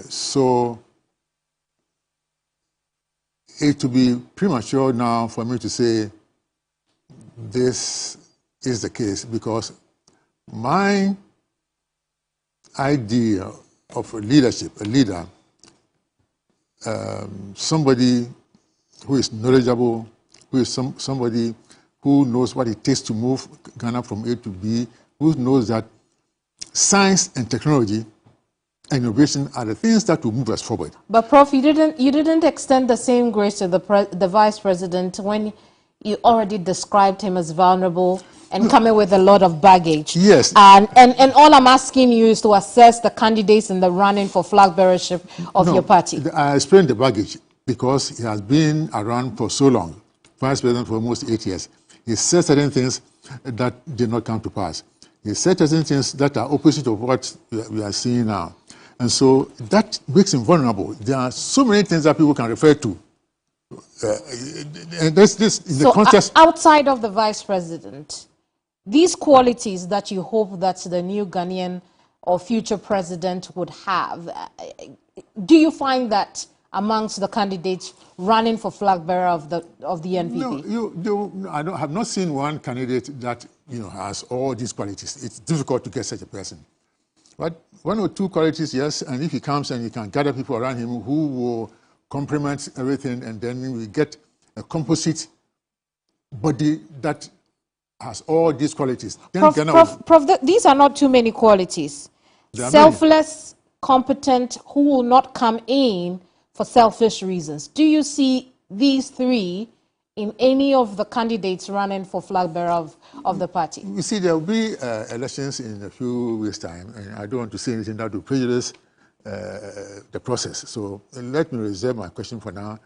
So it would be premature now for me to say this is the case, because my idea of leadership, a leader, somebody who is knowledgeable, who is somebody who knows what it takes to move Ghana from A to B, who knows that science and technology and innovation are the things that will move us forward. But Prof, you didn't extend the same grace to the Vice President when you already described him as vulnerable and coming with a lot of baggage. Yes. And all I'm asking you is to assess the candidates in the running for flag bearership of your party. I explained the baggage because he has been around for so long, Vice President for almost 8 years. He said certain things that did not come to pass. He said certain things that are opposite of what we are seeing now. And so that makes him vulnerable. There are so many things that people can refer to. And this in the context. Outside of the Vice President, these qualities that you hope that the new Ghanaian or future president would have, do you find that amongst the candidates running for flag bearer of the NPP? No, I have not seen one candidate that has all these qualities. It's difficult to get such a person. But one or two qualities, yes, and if he comes and he can gather people around him who will complement everything, and then we get a composite body that has all these qualities. Then Prof, these are not too many qualities. Selfless, competent, who will not come in for selfish reasons. Do you see these three in any of the candidates running for flag bearer of the party? You see, there will be elections in a few weeks' time, and I don't want to say anything that will prejudice the process. So let me reserve my question for now,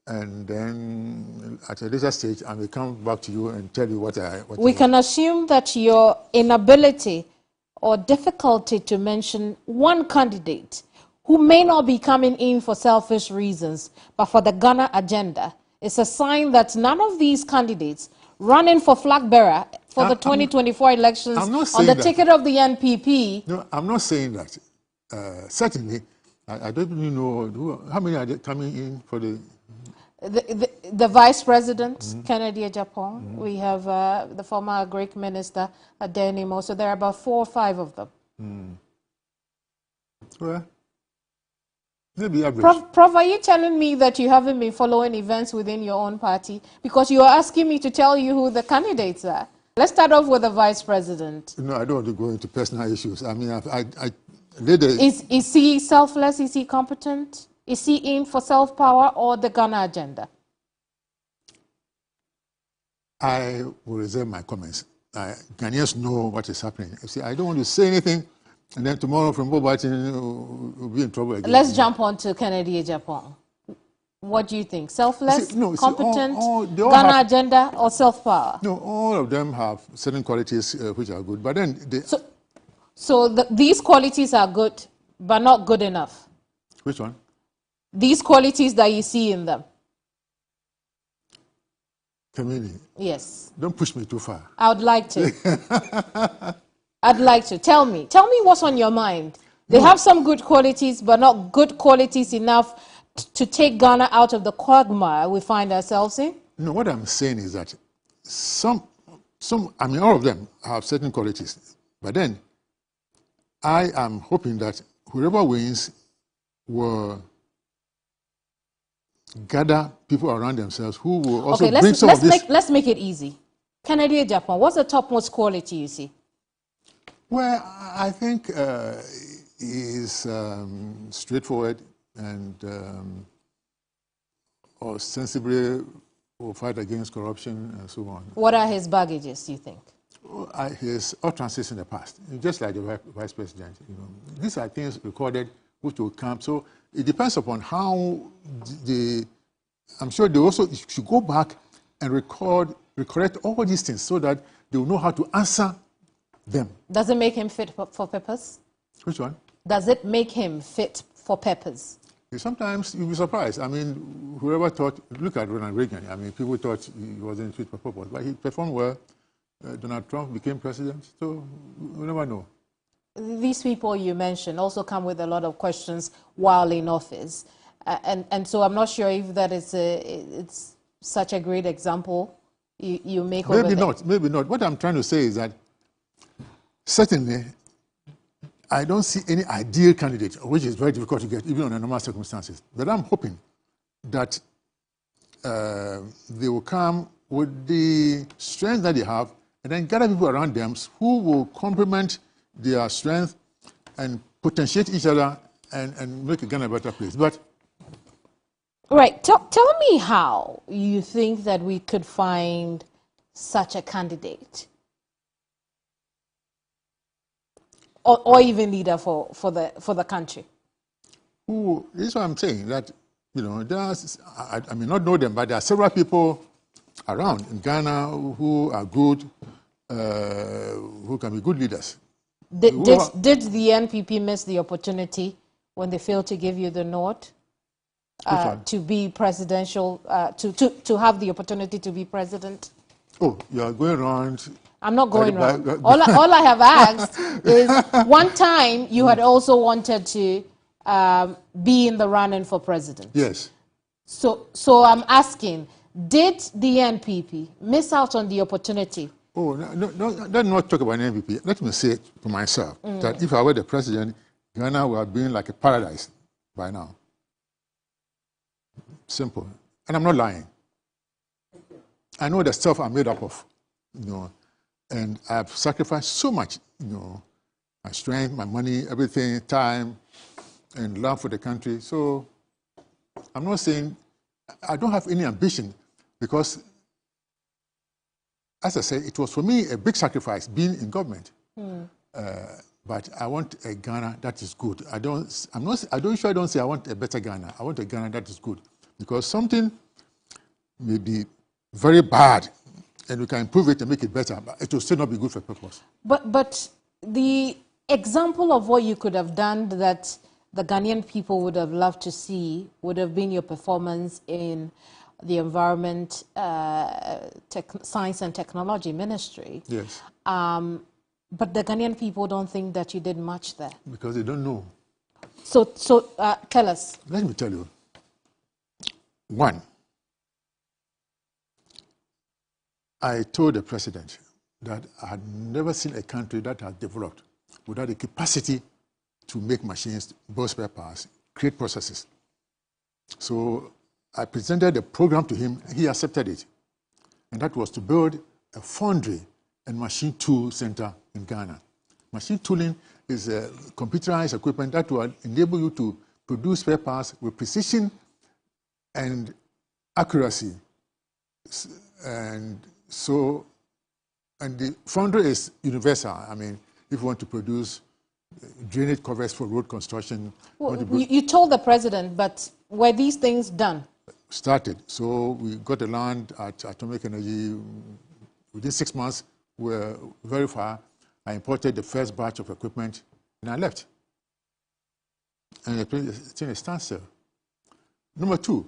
and then at a later stage, I may come back to you and tell you what we can assume that your inability or difficulty to mention one candidate who may not be coming in for selfish reasons, but for the Ghana agenda, is a sign that none of these candidates running for flag bearer for the 2024 elections on the ticket of the NPP. No, I'm not saying that. Certainly, I don't even know how many are coming in for the Vice President, Keminni Amanor. We have the former Greek minister, Adenimo. So there are about 4 or 5 of them. Well, maybe average. Prof, are you telling me that you haven't been following events within your own party? Because you are asking me to tell you who the candidates are. Let's start off with the vice president. No, I don't want to go into personal issues. I mean, I did a... Is he selfless? Is he competent? Is he in for self-power or the Ghana agenda? I will reserve my comments. Ghanaians know what is happening. You see, I don't want to say anything, and then tomorrow from Bobatin we'll be in trouble again. Let's jump on to Keminni Amanor. What do you think? Selfless, competent, Ghana agenda, or self-power? No, all of them have certain qualities which are good, but then they... So these qualities are good, but not good enough. Which one? These qualities that you see in them. Keminni. Yes. Don't push me too far. I would like to. I'd like to. Tell me what's on your mind. They have some good qualities, but not good qualities enough to take Ghana out of the quagmire we find ourselves in. No, what I'm saying is that I mean, all of them have certain qualities, but then I am hoping that whoever wins will gather people around themselves who will also bring some of this. Let's make it easy. Keminni Amanor, what's the topmost quality you see? Well, I think he's straightforward and ostensibly will fight against corruption and so on. What are his baggages, you think? His utterances in the past, just like the vice president. You know, these are things recorded which will come. So it depends upon how I'm sure they also should go back and recorrect all these things so that they will know how to answer them. Does it make him fit for purpose? Which one? Does it make him fit for purpose? Sometimes you'll be surprised. I mean, whoever thought, look at Ronald Reagan. I mean, people thought he wasn't fit for purpose, but he performed well. Donald Trump became president, so we never know. These people you mentioned also come with a lot of questions while in office. And so I'm not sure if that is it's such a great example you make over there. Maybe not. What I'm trying to say is that certainly I don't see any ideal candidate, which is very difficult to get, even under normal circumstances. But I'm hoping that they will come with the strength that they have and then gather people around them who will complement their strength and potentiate each other and make Ghana a better place. But right, tell me how you think that we could find such a candidate or even leader for the country. This is what I'm saying, that, you know, I may not know them, but there are several people around in Ghana who are good, who can be good leaders. Did the NPP miss the opportunity when they failed to give you the nod to be presidential, to have the opportunity to be president? Oh, you are going around. I'm not going around. All I have asked is, one time you had also wanted to be in the running for president. Yes. So I'm asking, did the NPP miss out on the opportunity? Oh, no, let's not talk about an MVP. Let me say to myself that if I were the president, Ghana would have been like a paradise by now. Simple. And I'm not lying. I know the stuff I'm made up of, you know, and I've sacrificed so much, you know, my strength, my money, everything, time, and love for the country. So I'm not saying I don't have any ambition because, as I say, it was for me a big sacrifice being in government. But I want a Ghana that is good. I don't say I want a better Ghana. I want a Ghana that is good. Because something may be very bad and we can improve it and make it better, but it will still not be good for purpose. But the example of what you could have done that the Ghanaian people would have loved to see would have been your performance in the Environment, Science and Technology Ministry. Yes. But the Ghanaian people don't think that you did much there. Because they don't know. So tell us. Let me tell you. One, I told the president that I had never seen a country that had developed without the capacity to make machines, build spare parts, create processes. So I presented a program to him, he accepted it. And that was to build a foundry and machine tool center in Ghana. Machine tooling is a computerized equipment that will enable you to produce spare parts with precision and accuracy. And the foundry is universal. I mean, if you want to produce drainage covers for road construction. Well, you told the president, but were these things done? Started. So we got the land at Atomic Energy. Within 6 months, we were very far. I imported the first batch of equipment, and I left. And the thing is standstill. Number two,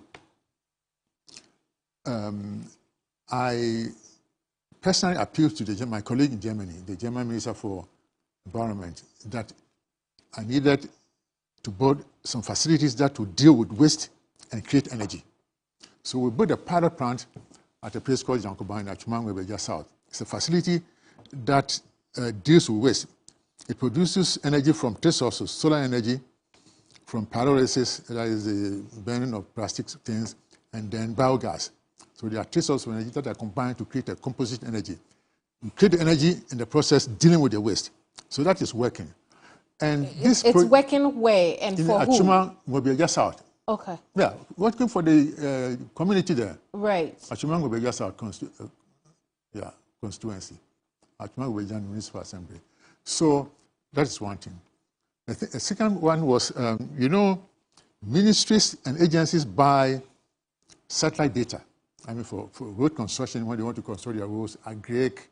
I personally appealed to my colleague in Germany, the German Minister for Environment, that I needed to build some facilities that would deal with waste and create energy. So we built a pilot plant at a place called Jankoba in Achumangwebeja South. It's a facility that deals with waste. It produces energy from three sources: solar energy, from pyrolysis, that is the burning of plastic things, and then biogas. So there are three sources of energy that are combined to create a composite energy. You create the energy in the process dealing with the waste. So that is working. And it's working where and for who? In Achumangwebeja South. Okay. Yeah, working for the community there. Right. Achumangwebeja South constituency. Achumangwebeja Municipal Assembly. So that is one thing. The second one was, ministries and agencies buy satellite data. I mean, for road construction, when they want to construct their roads, AGRIC,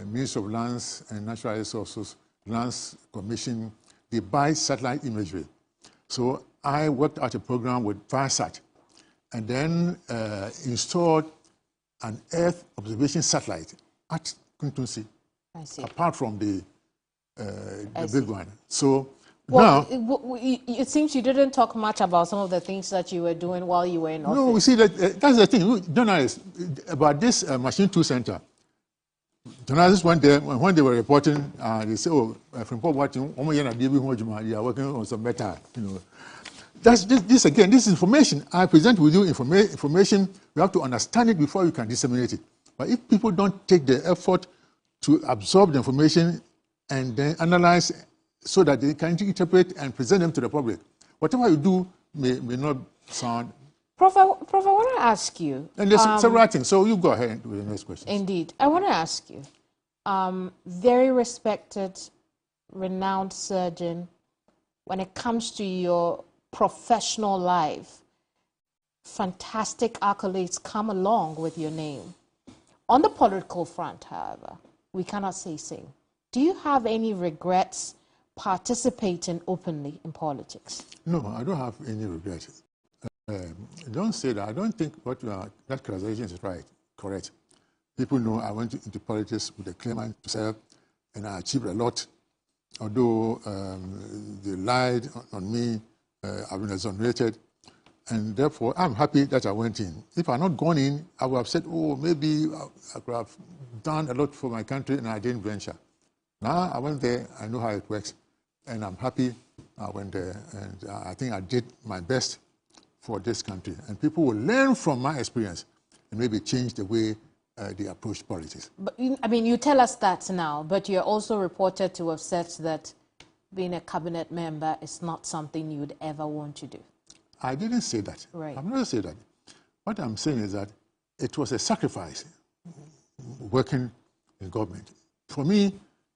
Ministry of Lands and Natural Resources, Lands Commission, they buy satellite imagery. So I worked out a program with Viasat and then installed an Earth observation satellite at Kuntunsi, apart from the big one. So now... It seems you didn't talk much about some of the things that you were doing while you were in office. No, we see that that's the thing. Journalists, about this machine tool center, journalists went there, when they were reporting, they say, oh, from watching, they are working on some better, That's this again, this information. I present with you information. You have to understand it before you can disseminate it. But if people don't take the effort to absorb the information and then analyze so that they can interpret and present them to the public, whatever you do may not sound... Prof, I want to ask you... And there's several things, so you go ahead with the next question. Indeed. I want to ask you, very respected, renowned surgeon, when it comes to your professional life, fantastic accolades come along with your name. On the political front, however, we cannot say same. Do you have any regrets participating openly in politics? No, I don't have any regrets. Don't say that. I don't think that characterization is correct. People know I went into politics with a clear mind to serve, and I achieved a lot. Although they lied on me, I've been exonerated, and therefore I'm happy that I went in. If I had not gone in, I would have said, oh, maybe I could have done a lot for my country, and I didn't venture. Now I went there, I know how it works, and I'm happy I went there, and I think I did my best for this country. And people will learn from my experience and maybe change the way they approach politics. But, I mean, you tell us that now, but you're also reported to have said that being a cabinet member is not something you would ever want to do. I didn't say that. Right. I'm not saying that. What I'm saying is that it was a sacrifice working in government. For me,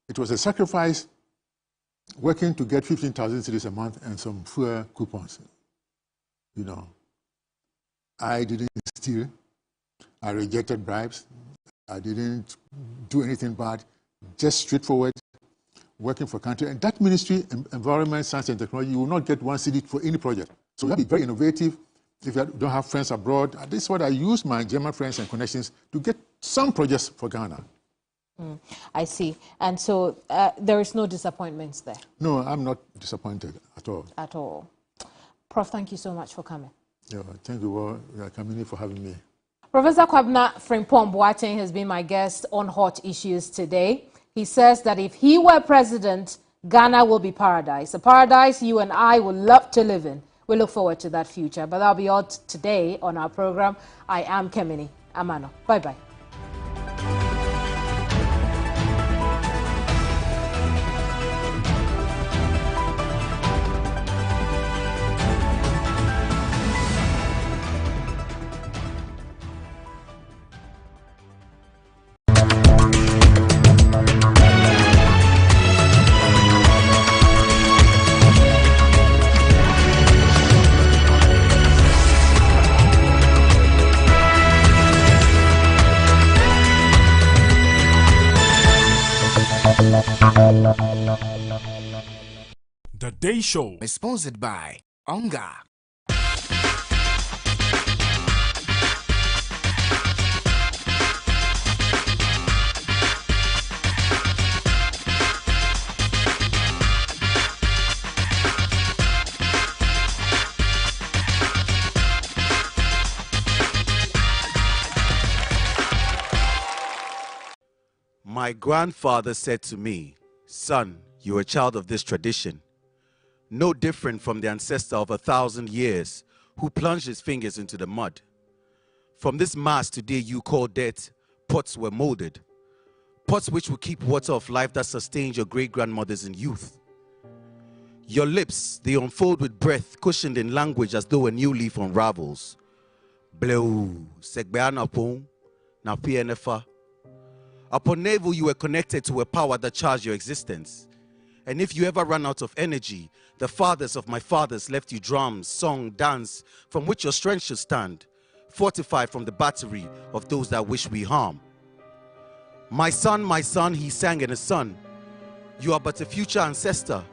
it was a sacrifice working to get 15,000 cedis a month and some fuel coupons. I didn't steal. I rejected bribes. I didn't do anything bad. Just straightforward, working for country. And that ministry, Environment, Science and Technology, you will not get 1 cedi for any project. So you have to be very innovative. If you don't have friends abroad, this is what I use my German friends and connections to get some projects for Ghana. I see. And so there is no disappointments there? No, I'm not disappointed at all. At all. Prof, thank you so much for coming. Yeah, thank you, Keminni, for having me. Professor Kwabena Frimpong Boateng has been my guest on Hot Issues today. He says that if he were president, Ghana will be paradise, a paradise you and I will love to live in. We look forward to that future. But that'll be all today on our program. I am Keminni Amanor. Bye-bye. The Day Show is sponsored by Onga. My grandfather said to me, "Son, you're a child of this tradition. No different from the ancestor of 1,000 years who plunged his fingers into the mud. From this mass today you call death, pots were molded. Pots which will keep water of life that sustained your great-grandmothers in youth. Your lips, they unfold with breath, cushioned in language as though a new leaf unravels. Bleu, segbeanapon, na pienefa. Upon navel, you were connected to a power that charged your existence. And if you ever ran out of energy, the fathers of my fathers left you drums, song, dance, from which your strength should stand, fortified from the battery of those that wish we harm. My son, he sang in his son. You are but a future ancestor,